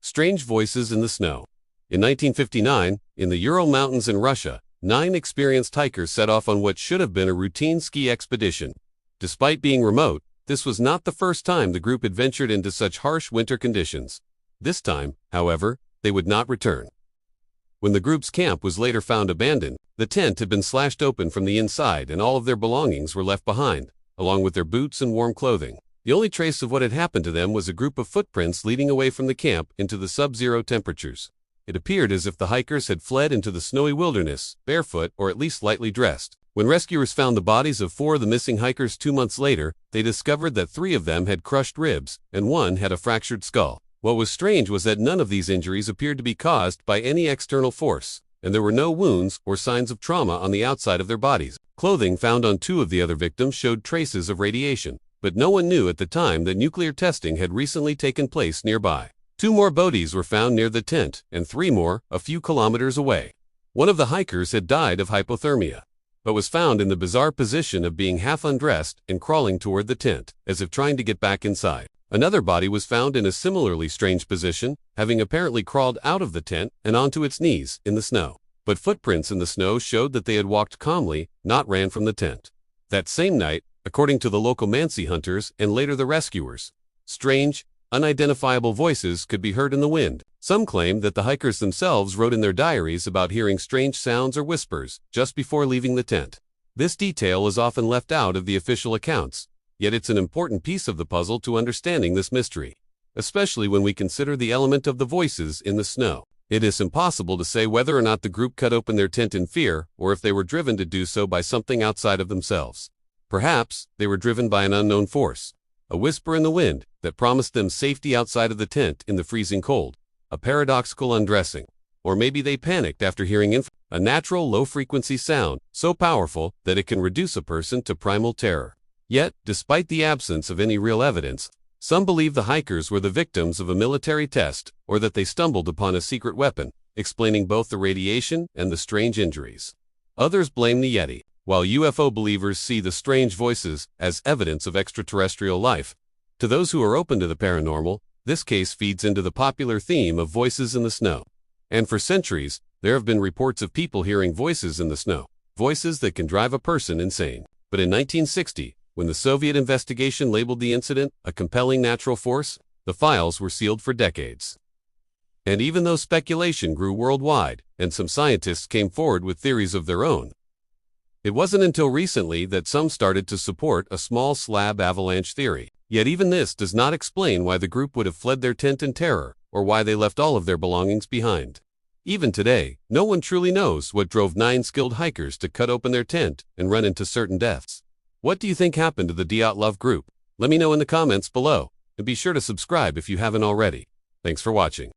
Strange voices in the snow. In 1959, in the Ural Mountains in Russia, 9 experienced hikers set off on what should have been a routine ski expedition. Despite being remote, this was not the first time the group had ventured into such harsh winter conditions. This time, however, they would not return. When the group's camp was later found abandoned, the tent had been slashed open from the inside and all of their belongings were left behind, along with their boots and warm clothing. The only trace of what had happened to them was a group of footprints leading away from the camp into the sub-zero temperatures. It appeared as if the hikers had fled into the snowy wilderness, barefoot or at least lightly dressed. When rescuers found the bodies of 4 of the missing hikers 2 months later, they discovered that 3 of them had crushed ribs and 1 had a fractured skull. What was strange was that none of these injuries appeared to be caused by any external force, and there were no wounds or signs of trauma on the outside of their bodies. Clothing found on 2 of the other victims showed traces of radiation, but no one knew at the time that nuclear testing had recently taken place nearby. 2 more bodies were found near the tent, and 3 more a few kilometers away. One of the hikers had died of hypothermia, but was found in the bizarre position of being half undressed and crawling toward the tent, as if trying to get back inside. Another body was found in a similarly strange position, having apparently crawled out of the tent and onto its knees in the snow. But footprints in the snow showed that they had walked calmly, not ran from the tent. That same night, according to the local Mansi hunters and later the rescuers, strange, unidentifiable voices could be heard in the wind. Some claimed that the hikers themselves wrote in their diaries about hearing strange sounds or whispers just before leaving the tent. This detail is often left out of the official accounts, yet it's an important piece of the puzzle to understanding this mystery, especially when we consider the element of the voices in the snow. It is impossible to say whether or not the group cut open their tent in fear or if they were driven to do so by something outside of themselves. Perhaps they were driven by an unknown force, a whisper in the wind that promised them safety outside of the tent in the freezing cold, a paradoxical undressing, or maybe they panicked after hearing a natural low-frequency sound so powerful that it can reduce a person to primal terror. Yet, despite the absence of any real evidence, some believe the hikers were the victims of a military test or that they stumbled upon a secret weapon, explaining both the radiation and the strange injuries. Others blame the Yeti, while UFO believers see the strange voices as evidence of extraterrestrial life. To those who are open to the paranormal, this case feeds into the popular theme of voices in the snow. And for centuries, there have been reports of people hearing voices in the snow, voices that can drive a person insane. But in 1960, when the Soviet investigation labeled the incident a compelling natural force, the files were sealed for decades. And even though speculation grew worldwide, and some scientists came forward with theories of their own, it wasn't until recently that some started to support a small slab avalanche theory. Yet even this does not explain why the group would have fled their tent in terror, or why they left all of their belongings behind. Even today, no one truly knows what drove 9 skilled hikers to cut open their tent and run into certain deaths. What do you think happened to the Dyatlov group? Let me know in the comments below, and be sure to subscribe if you haven't already. Thanks for watching.